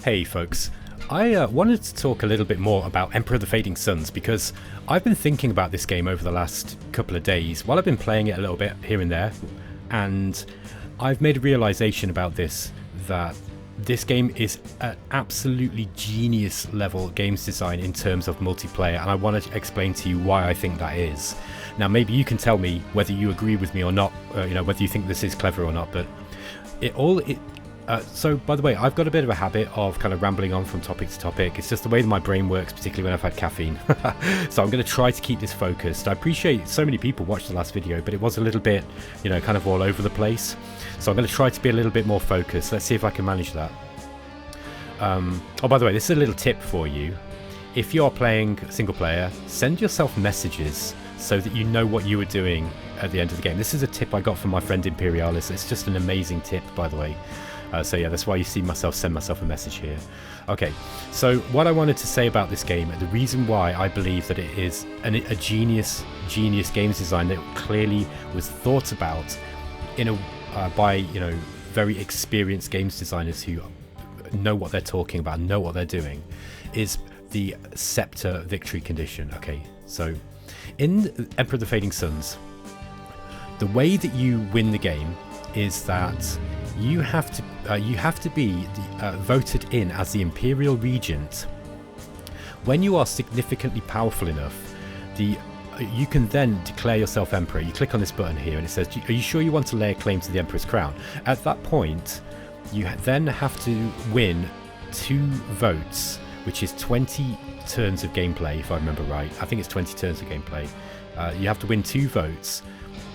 Hey folks, I wanted to talk a little bit more about Emperor of the Fading Suns because I've been thinking about this game over the last couple of days while I've been playing it a little bit here and there, and I've made a realization about this, that this game is an absolutely genius level games design in terms of multiplayer, and I want to explain to you why I think that is. Now maybe you can tell me whether you agree with me or not, whether you think this is clever or not, but so, by the way, I've got a bit of a habit of kind of rambling on from topic to topic. It's just the way that my brain works, particularly when I've had caffeine. So I'm going to try to keep this focused. I appreciate so many people watched the last video, but it was a little bit, kind of all over the place. So I'm going to try to be a little bit more focused. Let's see if I can manage that. Oh, by the way, this is a little tip for you. If you're playing single player, send yourself messages so that you know what you were doing at the end of the game. This is a tip I got from my friend Imperialis. It's just an amazing tip, by the way. So yeah, that's why you see myself send myself a message here. Okay, so what I wanted to say about this game, the reason why I believe that it is a genius games design that clearly was thought about by very experienced games designers who know what they're talking about, know what they're doing, is the scepter victory condition. Okay, so in Emperor of the Fading Suns, the way that you win the game is that you have to be voted in as the Imperial Regent. When you are significantly powerful enough, you can then declare yourself Emperor. You click on this button here and it says, are you sure you want to lay a claim to the Emperor's crown? At that point, you then have to win 2 votes, which is 20 turns of gameplay, if I remember right. I think it's 20 turns of gameplay. You have to win 2 votes,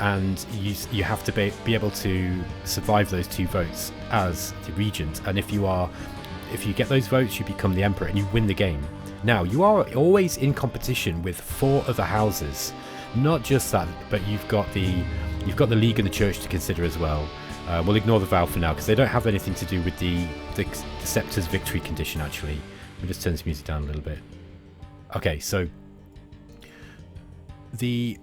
and you have to be able to survive those 2 votes as the regent. And if you get those votes, you become the emperor and you win the game. Now you are always in competition with 4 other houses. Not just that, but you've got the League and the Church to consider as well. We'll ignore the Vow for now because they don't have anything to do with the Scepter's victory condition. Actually, let me just turn this music down a little bit. Okay, so the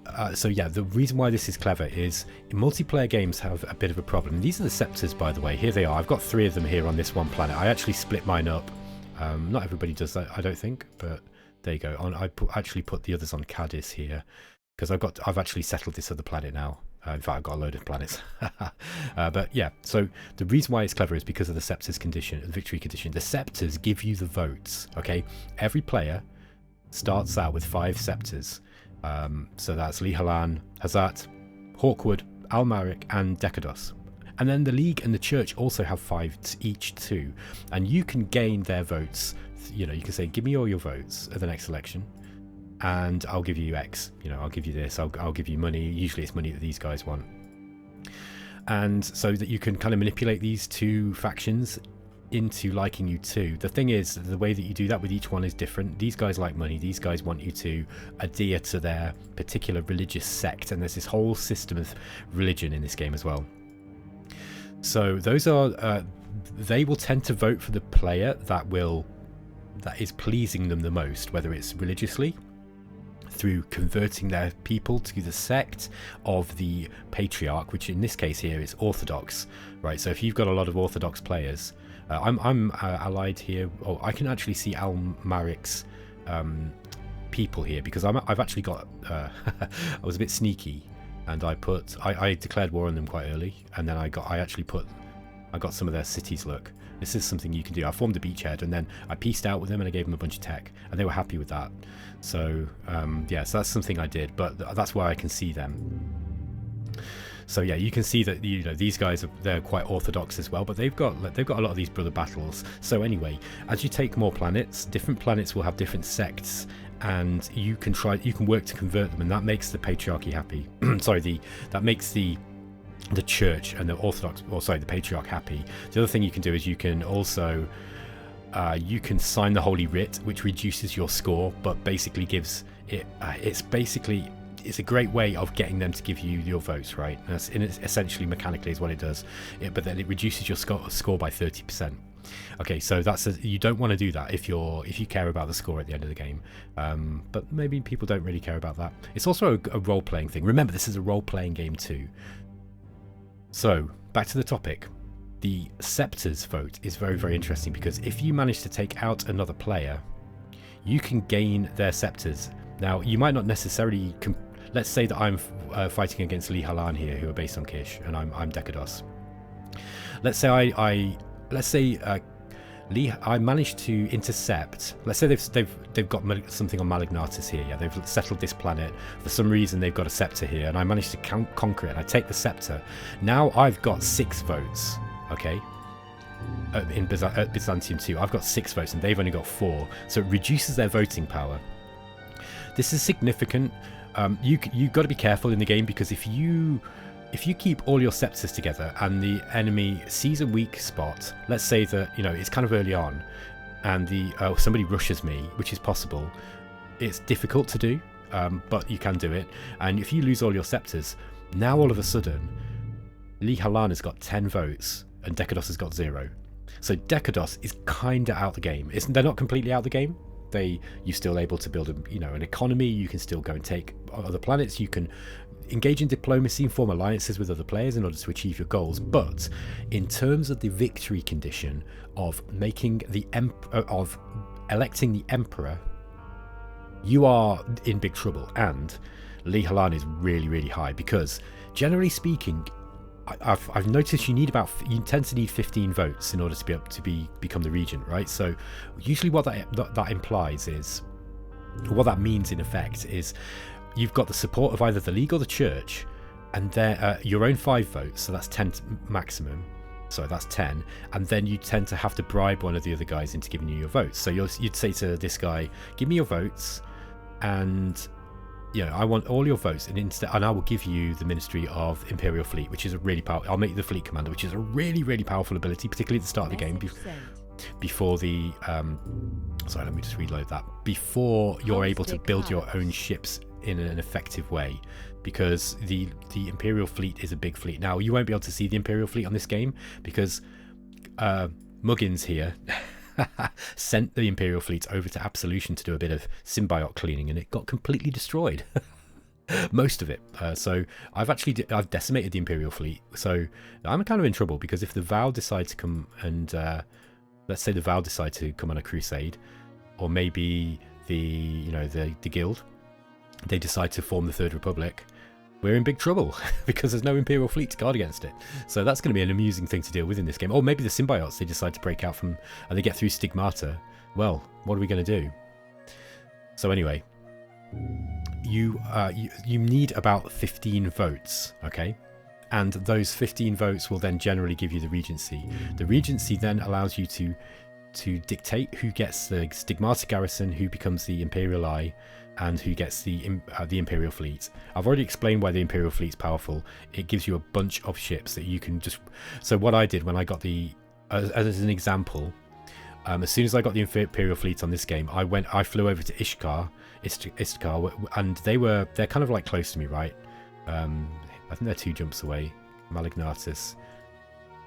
reason why this is clever is multiplayer games have a bit of a problem. These are the scepters, by the way. Here they are. I've got 3 of them here on this one planet. I actually split mine up. Not everybody does that, I don't think, but there you go. I actually put the others on Cadiz here because I've actually settled this other planet now. In fact, I've got a load of planets. But yeah, so the reason why it's clever is because of the scepters condition, the victory condition. The scepters give you the votes. Okay, every player starts out with 5 scepters. So that's Lihalan, Hazat, Hawkwood, Almaric, and Decados. And then the League and the Church also have 5 each too. And you can gain their votes. You can say, give me all your votes at the next election, and I'll give you X. I'll give you this. I'll give you money. Usually it's money that these guys want. And so that you can kind of manipulate these 2 factions into liking you too. The thing is, the way that you do that with each one is different. These guys like money. These guys want you to adhere to their particular religious sect, and there's this whole system of religion in this game as well. So those are they will tend to vote for the player that is pleasing them the most, whether it's religiously through converting their people to the sect of the patriarch, which in this case here is Orthodox, right? So if you've got a lot of Orthodox players, I'm allied here. Oh, I can actually see Almaric's people here because I've actually got I was a bit sneaky, and I declared war on them quite early, and then I got some of their cities. Look, this is something you can do. I formed a beachhead, and then I pieced out with them, and I gave them a bunch of tech, and they were happy with that. So yeah, so that's something I did, but that's why I can see them. So yeah, you can see that these guys they're quite orthodox as well, but they've got a lot of these brother battles. So anyway, as you take more planets, different planets will have different sects, and you can work to convert them, and that makes the patriarchy happy. That makes the church and the patriarch happy. The other thing you can do is you can also sign the Holy Writ, which reduces your score, but basically gives it. It's a great way of getting them to give you your votes, right? And essentially, mechanically, is what it does. But then it reduces your score by 30%. Okay, so you don't want to do that if you care about the score at the end of the game. But maybe people don't really care about that. It's also a role-playing thing. Remember, this is a role-playing game too. So back to the topic. the scepters vote is very, very interesting, because if you manage to take out another player, you can gain their scepters. Now, you might not necessarily... let's say that I'm fighting against Lee Halan here, who are based on Kish, and I'm Dekados. Let's say I managed to intercept. Let's say they've got something on Malignatus here. Yeah, they've settled this planet. For some reason, they've got a scepter here, and I managed to conquer it. And I take the scepter. Now I've got 6 votes. Okay. In Byzantium 2, I've got 6 votes, and they've only got 4. So it reduces their voting power. This is significant. You've got to be careful in the game, because if you keep all your scepters together and the enemy sees a weak spot, let's say that, you know, it's kind of early on, and somebody rushes me, which is possible. It's difficult to do, but you can do it. And if you lose all your scepters, now all of a sudden, Lee Halan has got 10 votes and Dekados has got 0. So Dekados is kind of out the game. They're not completely out the game. You're still able to build an economy. You can still go and take other planets. You can engage in diplomacy and form alliances with other players in order to achieve your goals. But in terms of the victory condition of making of electing the emperor, you are in big trouble. And Lee Halan is really, really high, because generally speaking, I've noticed you tend to need 15 votes in order to be able to become the regent, right? So usually what that implies is, what that means in effect is, you've got the support of either the League or the Church, and your own 5 votes, so that's 10 maximum. So that's 10, and then you tend to have to bribe one of the other guys into giving you your votes. So you'd say to this guy, "Give me your votes, and I want all your votes, and I will give you the Ministry of Imperial Fleet, which is a really powerful. I'll make you the Fleet Commander, which is a really, really powerful ability, particularly at the start of the game, before the sorry, let me just reload that. Before you're able to build your own ships in an effective way, because the Imperial Fleet is a big fleet. Now, you won't be able to see the Imperial Fleet on this game, because Muggins here sent the Imperial Fleet over to Absolution to do a bit of symbiote cleaning, and it got completely destroyed. Most of it. So I've decimated the Imperial Fleet. So I'm kind of in trouble, because if the Vow decide to come and let's say the Vow decide to come on a crusade, or maybe the Guild, they decide to form the Third Republic, we're in big trouble, because there's no Imperial Fleet to guard against it. So that's going to be an amusing thing to deal with in this game. Or maybe the symbiotes, they decide to break out and they get through Stigmata. Well, what are we going to do? So anyway, you need about 15 votes, okay? And those 15 votes will then generally give you the Regency. The Regency then allows you to dictate who gets the Stigmata garrison, who becomes the Imperial Eye, and who gets the Imperial Fleet. I've already explained why the Imperial Fleet's powerful. It gives you a bunch of ships that you can just... So what I did when I got as an example, as soon as I got the Imperial Fleet on this game, I flew over to Ishtar, and they're kind of like close to me, right? I think they're 2 jumps away. Malignatus,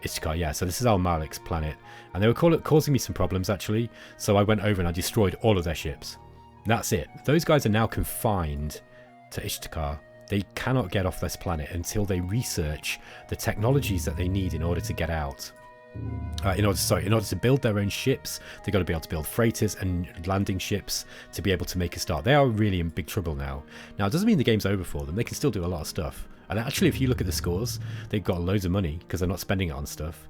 Ishtar, yeah. So this is Al Malik's planet, and they were causing me some problems actually. So I went over and I destroyed all of their ships. That's it. Those guys are now confined to Ishtar. They cannot get off this planet until they research the technologies that they need in order to get out. In order to build their own ships, they've got to be able to build freighters and landing ships to be able to make a start. They are really in big trouble now. Now, it doesn't mean the game's over for them. They can still do a lot of stuff. And actually, if you look at the scores, they've got loads of money because they're not spending it on stuff.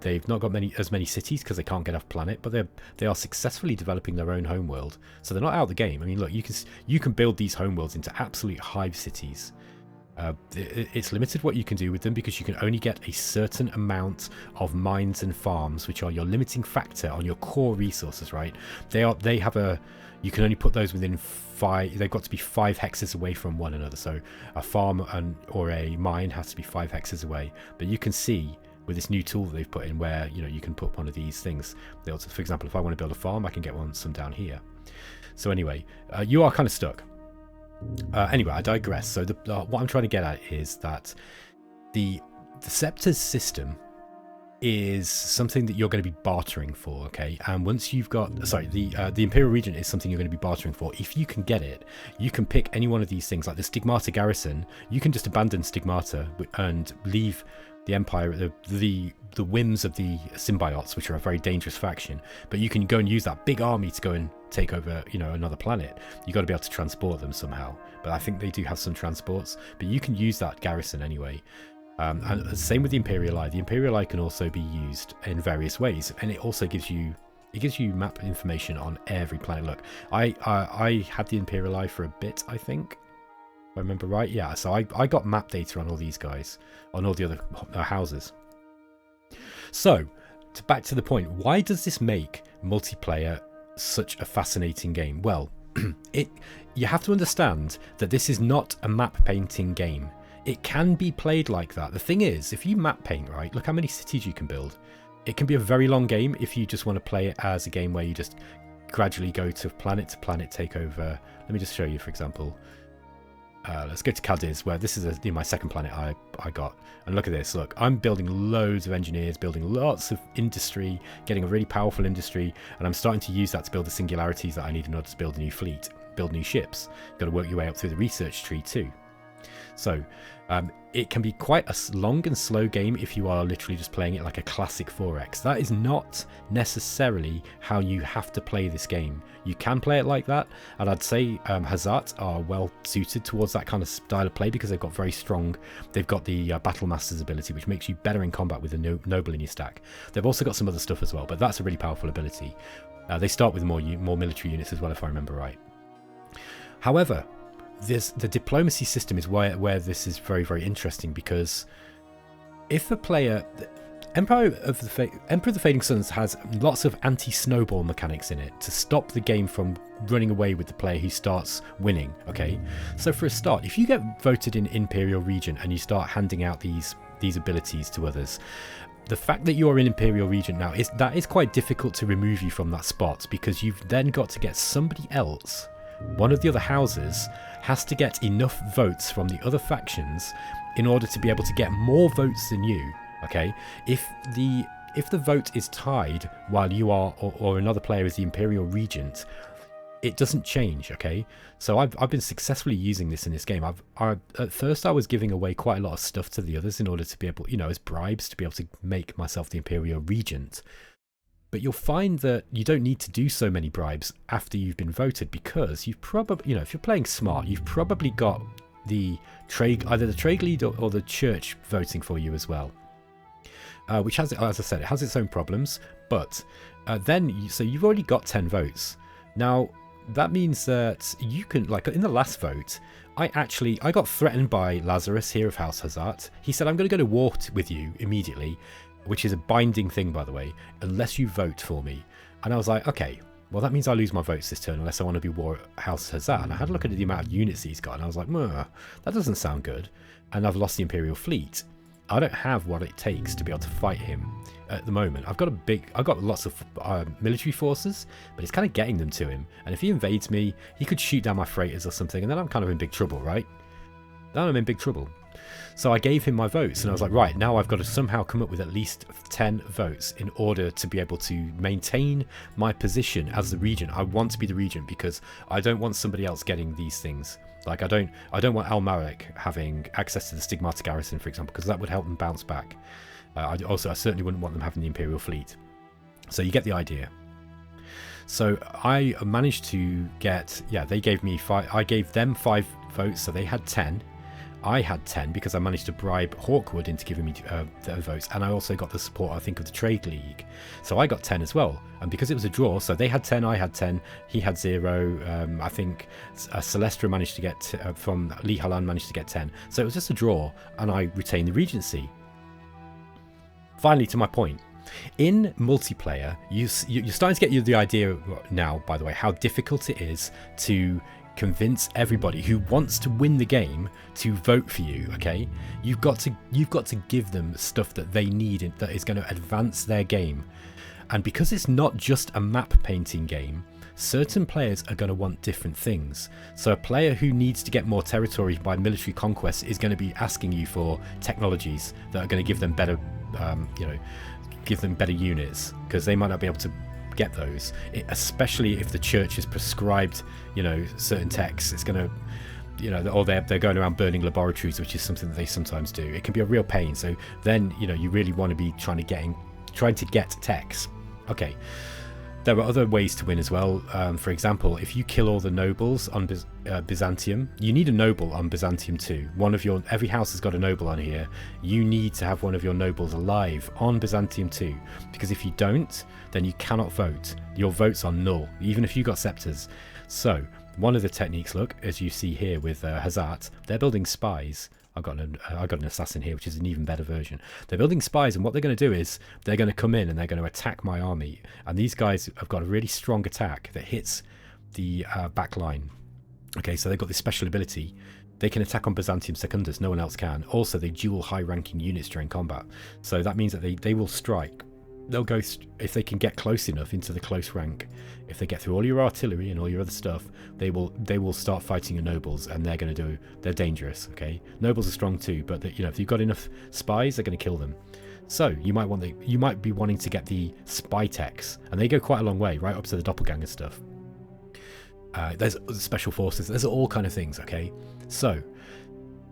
They've not got as many cities because they can't get off planet, but they are successfully developing their own homeworld. So they're not out of the game. I mean, look, you can build these homeworlds into absolute hive cities. It's limited what you can do with them, because you can only get a certain amount of mines and farms, which are your limiting factor on your core resources, right? You can only put those within 5. They've got to be 5 hexes away from one another. So a farm or a mine has to be 5 hexes away. But you can see with this new tool that they've put in, where you can put one of these things. For example, if I want to build a farm, I can get some down here. So anyway, you are kind of stuck. Anyway, I digress. So what I'm trying to get at is that the Scepters system is something that you're going to be bartering for, okay? And once you've got, sorry, the Imperial Regent is something you're going to be bartering for. If you can get it, you can pick any one of these things, like the Stigmata Garrison. You can just abandon Stigmata and leave the Empire, the whims of the symbiotes, which are a very dangerous faction. But you can go and use that big army to go and take over, you know, another planet. You got to be able to transport them somehow. But I think they do have some transports. But you can use that garrison anyway. And same with the Imperial Eye. The Imperial Eye can also be used in various ways, and it also gives you map information on every planet. Look, I had the Imperial Eye for a bit, I think, if I remember right. Yeah, so I got map data on all these guys, on all the other houses. So, back to the point, why does this make multiplayer such a fascinating game? Well, you have to understand that this is not a map painting game. It can be played like that. The thing is, if you map paint, right, look how many cities you can build. It can be a very long game if you just want to play it as a game where you just gradually go to planet takeover. Let me just show you, for example. Let's go to Cadiz, where this is my second planet I got. And look at this. Look, I'm building loads of engineers, building lots of industry, getting a really powerful industry, and I'm starting to use that to build the singularities that I need in order to build a new fleet, build new ships. Got to work your way up through the research tree too. So it can be quite a long and slow game if you are literally just playing it like a classic 4X. That is not necessarily how you have to play this game. You can play it like that, and I'd say Hazat are well suited towards that kind of style of play because they've got very strong, they've got the Battle Master's ability, which makes you better in combat with a noble in your stack. They've also got some other stuff as well, but that's a really powerful ability. They start with more military units as well, if I remember right. However, the diplomacy system is where this is very, very interesting, because if a player, Emperor of the Fading Suns has lots of anti-snowball mechanics in it to stop the game from running away with the player who starts winning. Okay, so for a start, if you get voted in Imperial Regent and you start handing out these abilities to others, the fact that you're in Imperial Regent now is quite difficult to remove you from that spot, because you've then got to get somebody else. One of the other houses has to get enough votes from the other factions in order to be able to get more votes than you. Okay, if the vote is tied while you are or another player is the Imperial Regent, it doesn't change. Okay, so I've been successfully using this in this game. At first I was giving away quite a lot of stuff to the others in order to be able, you know, as bribes to be able to make myself the Imperial Regent. But you'll find that you don't need to do so many bribes after you've been voted, because you've probably, you know, if you're playing smart, you've probably got the either the trade lead or the church voting for you as well. Which has, as I said, it has its own problems. But so you've already got 10 votes. Now that means that you can, like in the last vote, I got threatened by Lazarus here of House Hazat. He said, I'm going to go to war with you immediately, which is a binding thing, by the way, unless you vote for me. And I was like, okay, well, that means I lose my votes this turn unless I want to be war at House Hazat. And I had a look at the amount of units he's got, and I was like, that doesn't sound good. And I've lost the Imperial fleet. I don't have what it takes to be able to fight him at the moment. I've got lots of military forces, but it's kind of getting them to him. And if he invades me, he could shoot down my freighters or something, and then I'm kind of in big trouble, right? Then I'm in big trouble. So I gave him my votes, and I was like, right, now I've got to somehow come up with at least 10 votes in order to be able to maintain my position as the regent. I want to be the regent because I don't want somebody else getting these things. Like I don't want Al Marek having access to the Stigmata Garrison, for example, because that would help them bounce back. I certainly wouldn't want them having the Imperial fleet. So you get the idea. So I managed to get, they gave me 5. I gave them 5 votes, so they had 10. I had 10 because I managed to bribe Hawkwood into giving me their votes, and I also got the support, I think, of the Trade League. So I got 10 as well, and because it was a draw, so they had 10, I had 10, he had 0. I think Celestra managed to get from Lee Halan managed to get 10. So it was just a draw, and I retained the Regency. Finally, to my point. In multiplayer, you're starting to get the idea now, by the way, how difficult it is to convince everybody who wants to win the game to vote for you. Okay, you've got to give them stuff that they need that is going to advance their game. And because it's not just a map painting game, certain players are going to want different things. So a player who needs to get more territory by military conquest is going to be asking you for technologies that are going to give them better give them better units, because they might not be able to get those, especially if the church has prescribed, you know, certain texts. It's going to, you know, or they're going around burning laboratories, which is something that they sometimes do. It can be a real pain. So then, you know, you really want to be trying to get techs. Okay. There are other ways to win as well. For example, if you kill all the nobles on Byzantium, you need a noble on Byzantium too. Every house has got a noble on here. You need to have one of your nobles alive on Byzantium too, because if you don't, then you cannot vote. Your votes are null, even if you got scepters. So one of the techniques, look, as you see here with Hazat, they're building spies. I got an assassin here, which is an even better version. They're building spies, and what they're going to do is they're going to come in and they're going to attack my army. And these guys have got a really strong attack that hits the back line. Okay, so they've got this special ability. They can attack on Byzantium Secundus, no one else can. Also, they duel high-ranking units during combat. So that means that they will strike. They'll go, if they can get close enough into the close rank, if they get through all your artillery and all your other stuff, they will start fighting your nobles, and they're dangerous. Okay, nobles are strong too, but you know, if you've got enough spies, they're going to kill them. So you might be wanting to get the spy techs, and they go quite a long way, right up to the doppelganger stuff. There's special forces, there's all kind of things. Okay, so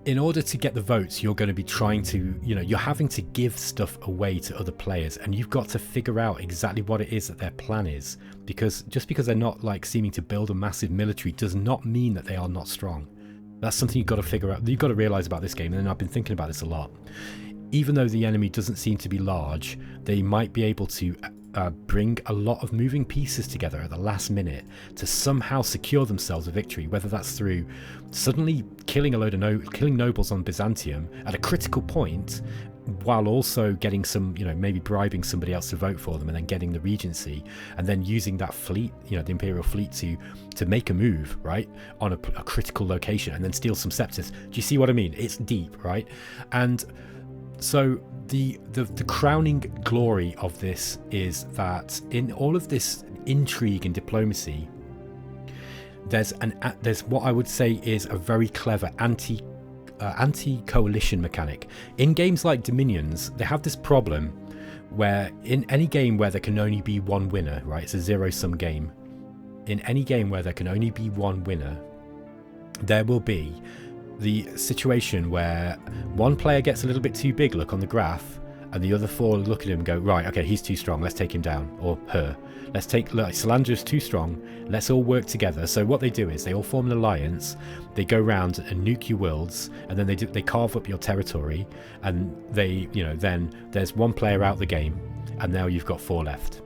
in order to get the votes, you're going to be trying to, you know, you're having to give stuff away to other players, and you've got to figure out exactly what it is that their plan is, because just because they're not like seeming to build a massive military does not mean that they are not strong. That's something you've got to figure out. You've got to realize about this game, and I've been thinking about this a lot. Even though the enemy doesn't seem to be large, they might be able to bring a lot of moving pieces together at the last minute to somehow secure themselves a victory, whether that's through suddenly killing killing nobles on Byzantium at a critical point, while also getting some, you know, maybe bribing somebody else to vote for them, and then getting the Regency, and then using that fleet, you know, the Imperial fleet to make a move, right, on a critical location, and then steal some scepters. Do you see what I mean? It's deep, right? And so the crowning glory of this is that in all of this intrigue and diplomacy, there's what I would say is a very clever anti-coalition mechanic. In games like Dominions, they have this problem where in any game where there can only be one winner, right? It's a zero-sum game. In any game where there can only be one winner, there will be the situation where one player gets a little bit too big, look on the graph, and the other four look at him and go, right, okay, he's too strong, let's take him down, or her. Let's take, look, Salandra's too strong, let's all work together. So what they do is they all form an alliance, they go around and nuke your worlds, and then they carve up your territory, and they, you know, then there's one player out the game, and now you've got 4 left.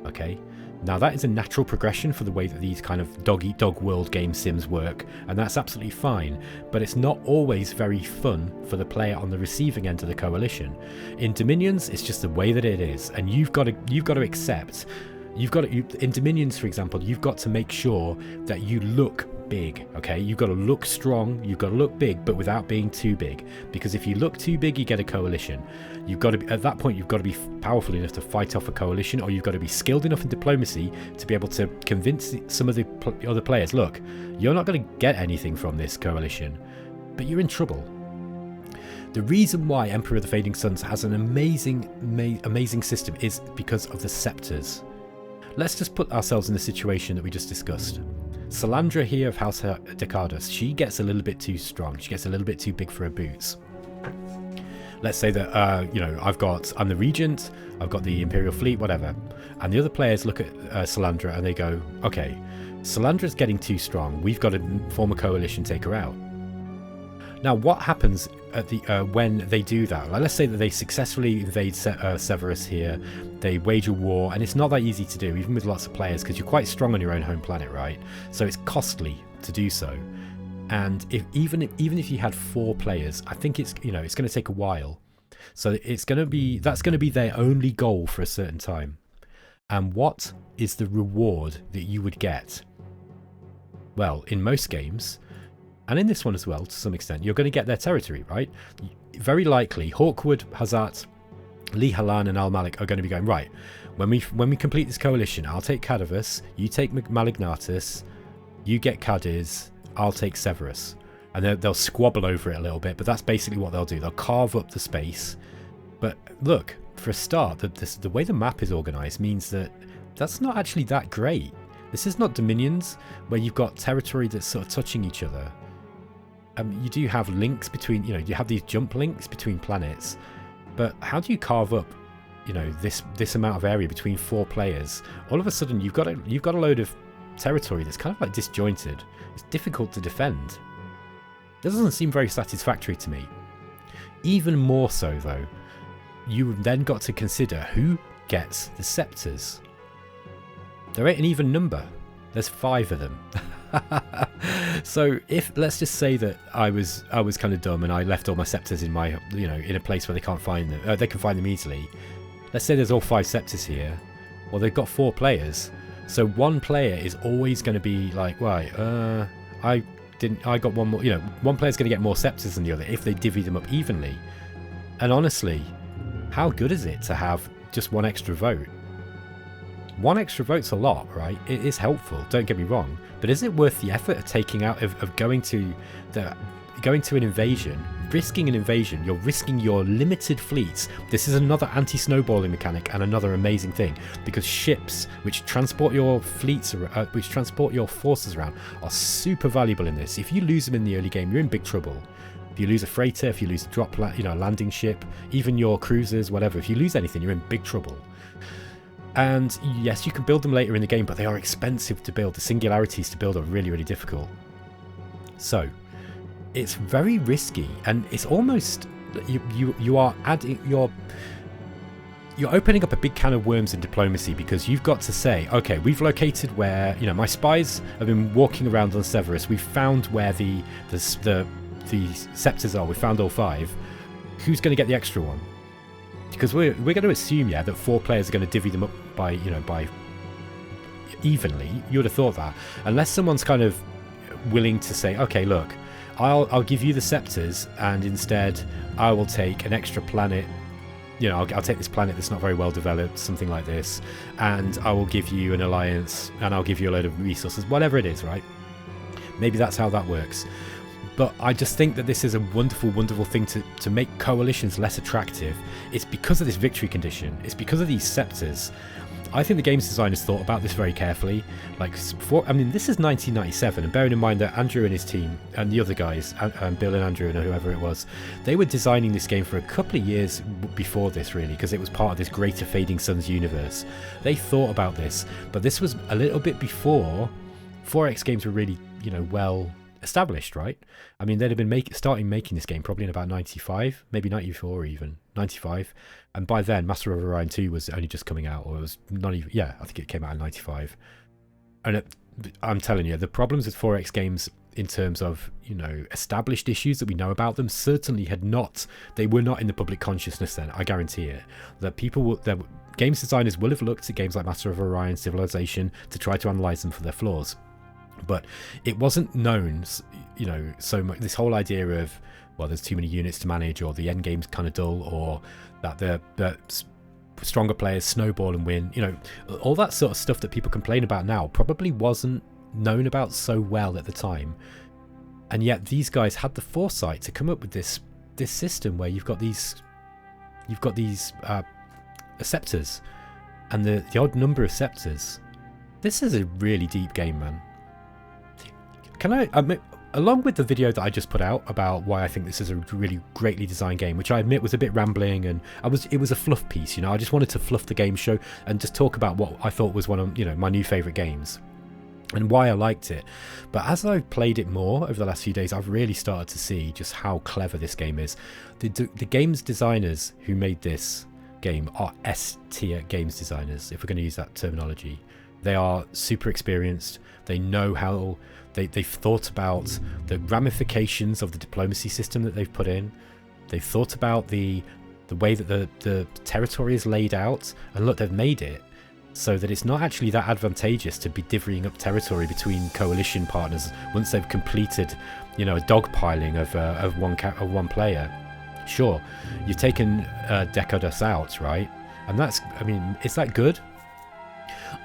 Okay? Now that is a natural progression for the way that these kind of dog-eat-dog world game sims work, and that's absolutely fine, but it's not always very fun for the player on the receiving end of the coalition. In Dominions, it's just the way that it is, and you've got to accept. In Dominions, for example, you've got to make sure that you look big, okay? You've got to look strong, you've got to look big, but without being too big, because if you look too big, you get a coalition. You've got to be, at that point, you've got to be powerful enough to fight off a coalition, or you've got to be skilled enough in diplomacy to be able to convince some of the other players, look, you're not going to get anything from this coalition, but you're in trouble. The reason why Emperor of the Fading Suns has an amazing system is because of the scepters. Let's just put ourselves in the situation that we just discussed. Salandra here of House Decardus, she gets a little bit too strong. She gets a little bit too big for her boots. Let's say that, you know, I'm the regent, I've got the Imperial fleet, whatever. And the other players look at Salandra and they go, okay, Salandra's getting too strong. We've got to form a coalition, take her out. Now, what happens at the when they do that? Like, let's say that they successfully invade Severus here, they wage a war, and it's not that easy to do, even with lots of players, because you're quite strong on your own home planet, right? So it's costly to do so. And even if you had 4 players, I think it's going to take a while. So that's going to be their only goal for a certain time. And what is the reward that you would get? Well, in most games, and in this one as well, to some extent, you're going to get their territory, right? Very likely, Hawkwood, Hazat, Li Halan, and Al Malik are going to be going, right, when we complete this coalition, I'll take Cadavus, you take Malignatus, you get Cadiz, I'll take Severus. And they'll squabble over it a little bit, but that's basically what they'll do. They'll carve up the space. But look, for a start, the way the map is organized means that that's not actually that great. This is not Dominions, where you've got territory that's sort of touching each other. You do have links between, you know, you have these jump links between planets, but how do you carve up, you know, this amount of area between 4 players? All of a sudden, you've got a load of territory that's kind of like disjointed. It's difficult to defend. This doesn't seem very satisfactory to me. Even more so, though, you've then got to consider who gets the scepters. There ain't an even number. There's 5 of them. So let's just say that I was kind of dumb and I left all my scepters in my, you know, in a place where they can't find them. They can find them easily. Let's say there's all 5 scepters here. Well, they've got 4 players, so one player is always going to be like, right, I got one more. You know, one player's going to get more scepters than the other if they divvy them up evenly. And honestly, how good is it to have just one extra vote? One extra vote's a lot, right? It is helpful, don't get me wrong, but is it worth the effort of taking out of going to an invasion, risking an invasion? You're risking your limited fleets. This is another anti-snowballing mechanic and another amazing thing, because ships which transport your fleets, which transport your forces around, are super valuable in this. If you lose them in the early game, you're in big trouble. If you lose a freighter, if you lose a landing ship, even your cruisers, whatever, if you lose anything, you're in big trouble. And yes, you can build them later in the game, but they are expensive to build. The singularities to build are really, really difficult. So it's very risky, and it's almost you are adding you're opening up a big can of worms in diplomacy, because you've got to say, okay, we've located where, you know, my spies have been walking around on Severus. We've found where the scepters are. We found all 5. Who's going to get the extra one? Because we're going to assume, yeah, that 4 players are going to divvy them up by evenly. You would have thought that, unless someone's kind of willing to say, okay, look, I'll give you the scepters, and instead I will take an extra planet. You know, I'll take this planet that's not very well developed, something like this, and I will give you an alliance, and I'll give you a load of resources, whatever it is, right? Maybe that's how that works. But I just think that this is a wonderful, wonderful thing to make coalitions less attractive. It's because of this victory condition. It's because of these scepters. I think the games designers thought about this very carefully. Like, I mean, this is 1997, and bearing in mind that Andrew and his team, and the other guys, Bill and Andrew and whoever it was, they were designing this game for a couple of years before this, really, because it was part of this greater Fading Suns universe. They thought about this, but this was a little bit before 4X games were really, you know, well established, right? I mean, they'd have been starting making this game probably in about 95, maybe 94, even 95, and by then Master of Orion 2 was only just coming out, or it was not even, yeah, I think it came out in 95. And I'm telling you, the problems with 4X games in terms of, you know, established issues that we know about them certainly they were not in the public consciousness then. I guarantee it. That games designers will have looked at games like Master of Orion, Civilization, to try to analyze them for their flaws. But it wasn't known, you know, so much. This whole idea of, well, there's too many units to manage, or the end game's kind of dull, or that the stronger players snowball and win. You know, all that sort of stuff that people complain about now probably wasn't known about so well at the time. And yet these guys had the foresight to come up with this system where you've got these scepters, and the odd number of scepters. This is a really deep game, man. Can I admit, along with the video that I just put out about why I think this is a really greatly designed game, which I admit was a bit rambling, and it was a fluff piece, you know, I just wanted to fluff the game show and just talk about what I thought was one of, you know, my new favourite games and why I liked it. But as I've played it more over the last few days, I've really started to see just how clever this game is. The games designers who made this game are S-tier games designers, if we're going to use that terminology. They are super experienced. They know how they've thought about the ramifications of the diplomacy system that they've put in. They've thought about the way that the territory is laid out, and look, they've made it so that it's not actually that advantageous to be divvying up territory between coalition partners once they've completed, you know, a dogpiling of one player. Sure, you've taken Decadas out, right? And that's, I mean, is that good?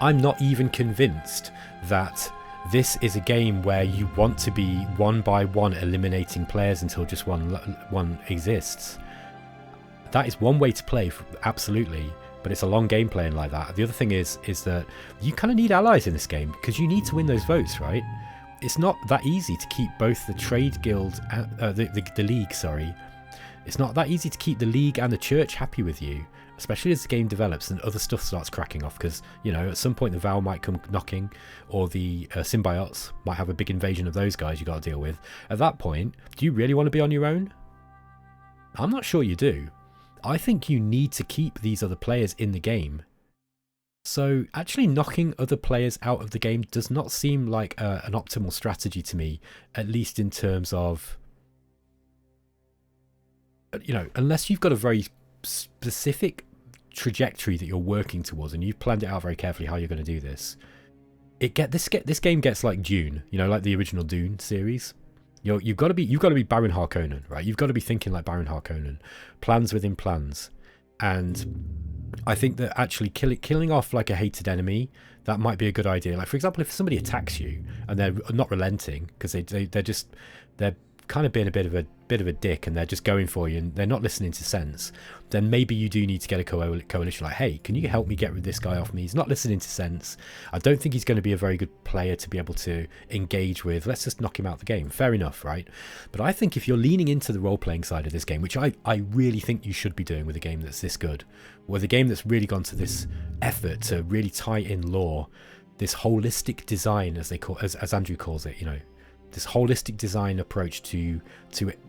I'm not even convinced that this is a game where you want to be one by one eliminating players until just one exists. that is one way to play, absolutely, but it's a long game playing like that. The other thing is that you kind of need allies in this game, because you need to win those votes, right? It's not that easy to keep both the trade guild, the league, sorry. It's not that easy to keep the league and the church happy with you, especially as the game develops and other stuff starts cracking off, because, you know, at some point the Val might come knocking, or the symbiotes might have a big invasion of those guys you got to deal with. At that point, do you really want to be on your own? I'm not sure you do. I think you need to keep these other players in the game. So actually knocking other players out of the game does not seem like an optimal strategy to me, at least in terms of, you know, unless you've got a very specific trajectory that you're working towards and you've planned it out very carefully how you're going to do this. This game gets like Dune, you know, like the original Dune series. You've got to be Baron Harkonnen, right? You've got to be thinking like Baron Harkonnen, plans within plans. And I think that actually killing off like a hated enemy, that might be a good idea. Like, for example, if somebody attacks you and they're not relenting because they're kind of being a bit of a dick and they're just going for you and they're not listening to sense, then maybe you do need to get a coalition like, hey, can you help me get rid of this guy off me? He's not listening to sense. I don't think he's going to be a very good player to be able to engage with. Let's just knock him out of the game. Fair enough, right? But I think if you're leaning into the role-playing side of this game, which I really think you should be doing with a game that's this good, with a game that's really gone to this effort to really tie in lore, this holistic design, as Andrew calls it, you know, this holistic design approach to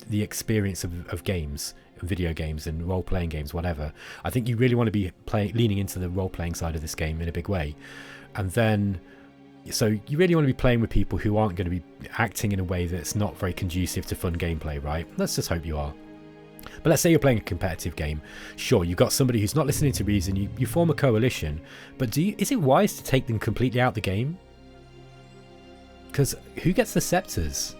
the experience of games, video games and role-playing games, whatever. I think you really want to be leaning into the role-playing side of this game in a big way. And then, so you really want to be playing with people who aren't going to be acting in a way that's not very conducive to fun gameplay, right? Let's just hope you are. But let's say you're playing a competitive game. Sure, you've got somebody who's not listening to reason, you form a coalition, but is it wise to take them completely out of the game? Because who gets the scepters?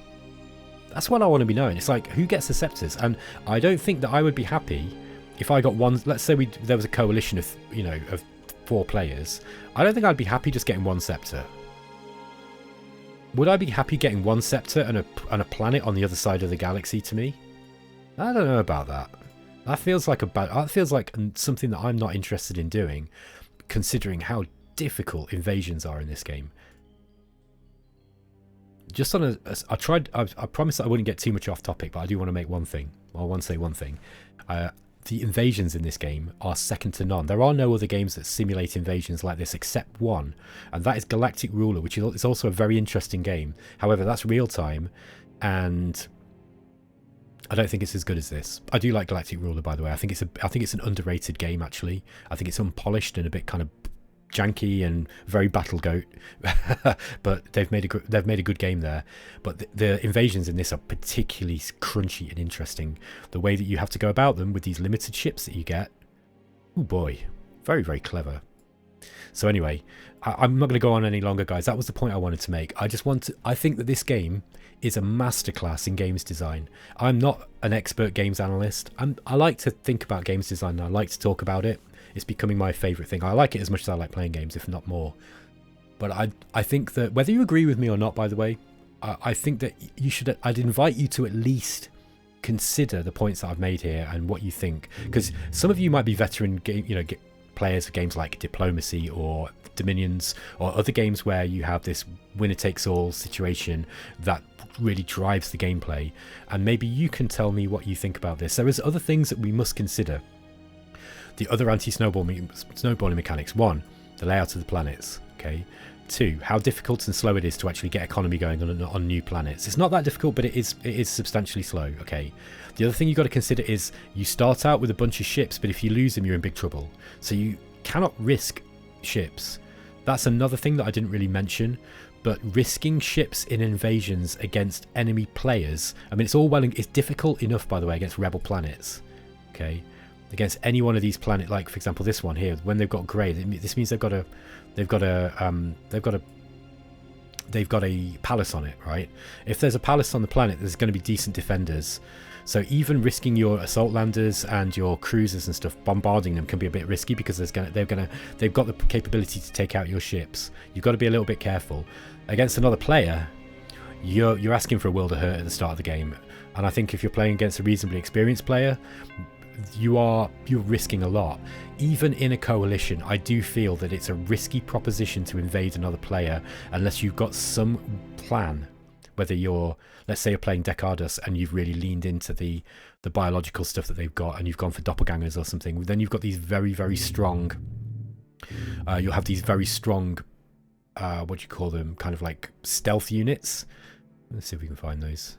That's what I want to be knowing. It's like, who gets the scepters? And I don't think that I would be happy if I got one. Let's say there was a coalition of, you know, of 4 players. I don't think I'd be happy just getting one scepter. Would I be happy getting one scepter and a planet on the other side of the galaxy to me? I don't know about that. That feels like something that I'm not interested in doing, considering how difficult invasions are in this game. Just on I promised that I wouldn't get too much off topic, but I do want to make one thing. I want to say one thing. The invasions in this game are second to none. There are no other games that simulate invasions like this except one, and that is Galactic Ruler, which is also a very interesting game. However, that's real time, and I don't think it's as good as this. I do like Galactic Ruler, by the way. I think it's an underrated game, actually. I think it's unpolished and a bit kind of janky and very battle goat, but they've made a good game there. But the invasions in this are particularly crunchy and interesting. The way that you have to go about them with these limited ships that you get, oh boy, very, very clever. So anyway, I'm not going to go on any longer, guys. That was the point I wanted to make. I think that this game is a masterclass in games design. I'm not an expert games analyst. I like to think about games design and I like to talk about it. It's becoming my favourite thing. I like it as much as I like playing games, if not more. But I think that, whether you agree with me or not, by the way, I think that I'd invite you to at least consider the points that I've made here and what you think. Because some of you might be veteran players of games like Diplomacy or Dominions or other games where you have this winner-takes-all situation that really drives the gameplay. And maybe you can tell me what you think about this. There is other things that we must consider. The other anti-snowballing mechanics. 1, the layout of the planets. Okay. 2, how difficult and slow it is to actually get economy going on new planets. It's not that difficult, but it is substantially slow. Okay. The other thing you've got to consider is you start out with a bunch of ships, but if you lose them, you're in big trouble. So you cannot risk ships. That's another thing that I didn't really mention. But risking ships in invasions against enemy players, I mean, it's difficult enough, by the way, against rebel planets. Okay. Against any one of these planets, like for example this one here, when they've got grey, this means they've got a palace on it, right? If there's a palace on the planet, there's going to be decent defenders. So even risking your assault landers and your cruisers and stuff, bombarding them can be a bit risky because they've got the capability to take out your ships. You've got to be a little bit careful. Against another player, you're asking for a world of hurt at the start of the game, and I think if you're playing against a reasonably experienced player, you're risking a lot. Even in a coalition, I do feel that it's a risky proposition to invade another player unless you've got some plan. Whether you're, let's say you're playing Decardus and you've really leaned into the biological stuff that they've got and you've gone for doppelgangers or something, then you've got these very, very strong, you'll have these very strong, what do you call them, kind of like stealth units. Let's see if we can find those.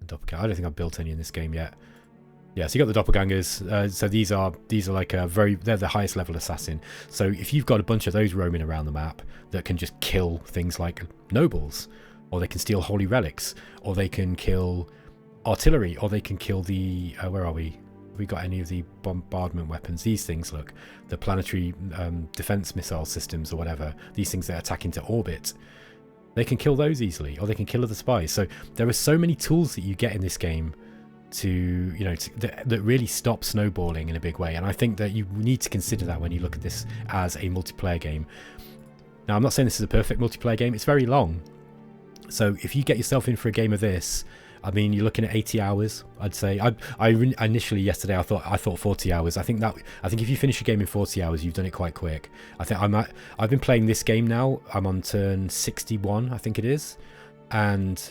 Doppelganger. I don't think I've built any in this game yet. Yeah, so you got the doppelgangers. So these are like they're the highest level assassin. So if you've got a bunch of those roaming around the map that can just kill things like nobles, or they can steal holy relics, or they can kill artillery, or they can kill the where are we? Have we got any of the bombardment weapons? These things, look, the planetary defense missile systems or whatever. These things that attack into orbit. They can kill those easily, or they can kill other spies. So there are so many tools that you get in this game to, that really stop snowballing in a big way. And I think that you need to consider that when you look at this as a multiplayer game. Now, I'm not saying this is a perfect multiplayer game. It's very long. So if you get yourself in for a game of this, I mean, you're looking at 80 hours, I'd say. I initially yesterday I thought 40 hours. I think if you finish a game in 40 hours, you've done it quite quick. I think I've been playing this game now. I'm on turn 61, I think it is. And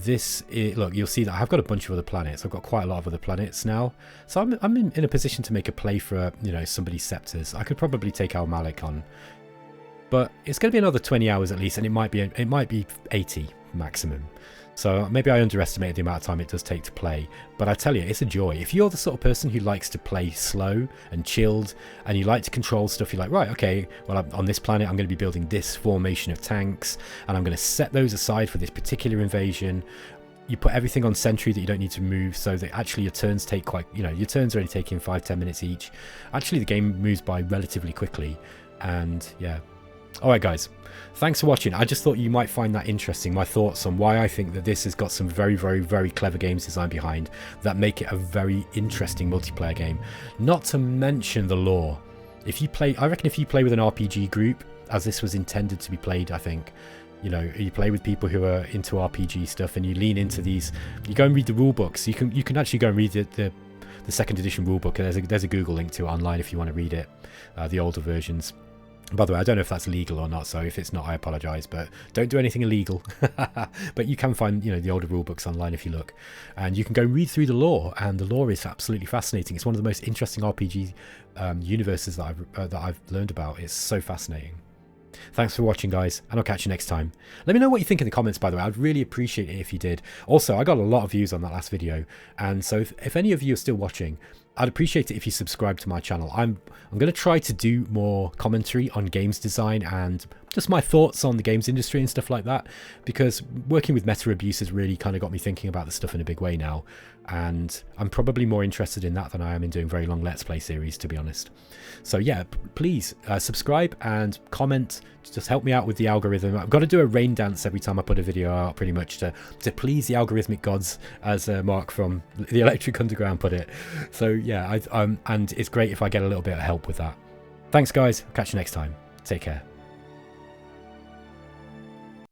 look, you'll see that I've got a bunch of other planets. I've got quite a lot of other planets now. So I'm in a position to make a play for somebody's scepters. I could probably take Al Malik on, but it's going to be another 20 hours at least, and it might be 80 maximum. So maybe I underestimated the amount of time it does take to play, but I tell you, it's a joy. If you're the sort of person who likes to play slow and chilled, and you like to control stuff, you're like, right, okay, well, on this planet I'm going to be building this formation of tanks, and I'm going to set those aside for this particular invasion. You put everything on sentry that you don't need to move, so that actually your turns take your turns are only taking 5-10 minutes each. Actually, the game moves by relatively quickly, and yeah. Alright guys, thanks for watching. I just thought you might find that interesting, my thoughts on why I think that this has got some very, very, very clever games design behind that make it a very interesting multiplayer game. Not to mention the lore. I reckon if you play with an RPG group, as this was intended to be played, I think, you play with people who are into RPG stuff and you lean into these, you go and read the rule books. You can actually go and read the second edition rule book. There's a Google link to it online if you want to read it, the older versions. By the way, I don't know if that's legal or not, so if it's not, I apologise, but don't do anything illegal. But you can find, the older rule books online if you look, and you can go read through the lore, and the lore is absolutely fascinating. It's one of the most interesting RPG universes that I've learned about. It's so fascinating. Thanks for watching, guys, and I'll catch you next time. Let me know what you think in the comments, by the way. I'd really appreciate it if you did. Also, I got a lot of views on that last video, and so if any of you are still watching, I'd appreciate it if you subscribe to my channel. I'm going to try to do more commentary on games design and just my thoughts on the games industry and stuff like that, because working with meta abuse has really kind of got me thinking about this stuff in a big way now, and I'm probably more interested in that than I am in doing very long Let's Play series, to be honest. So yeah, please subscribe and comment. Just help me out with the algorithm. I've got to do a rain dance every time I put a video out, pretty much to please the algorithmic gods, as Mark from the Electric Underground put it. So yeah, and it's great if I get a little bit of help with that. Thanks guys, catch you next time. Take care.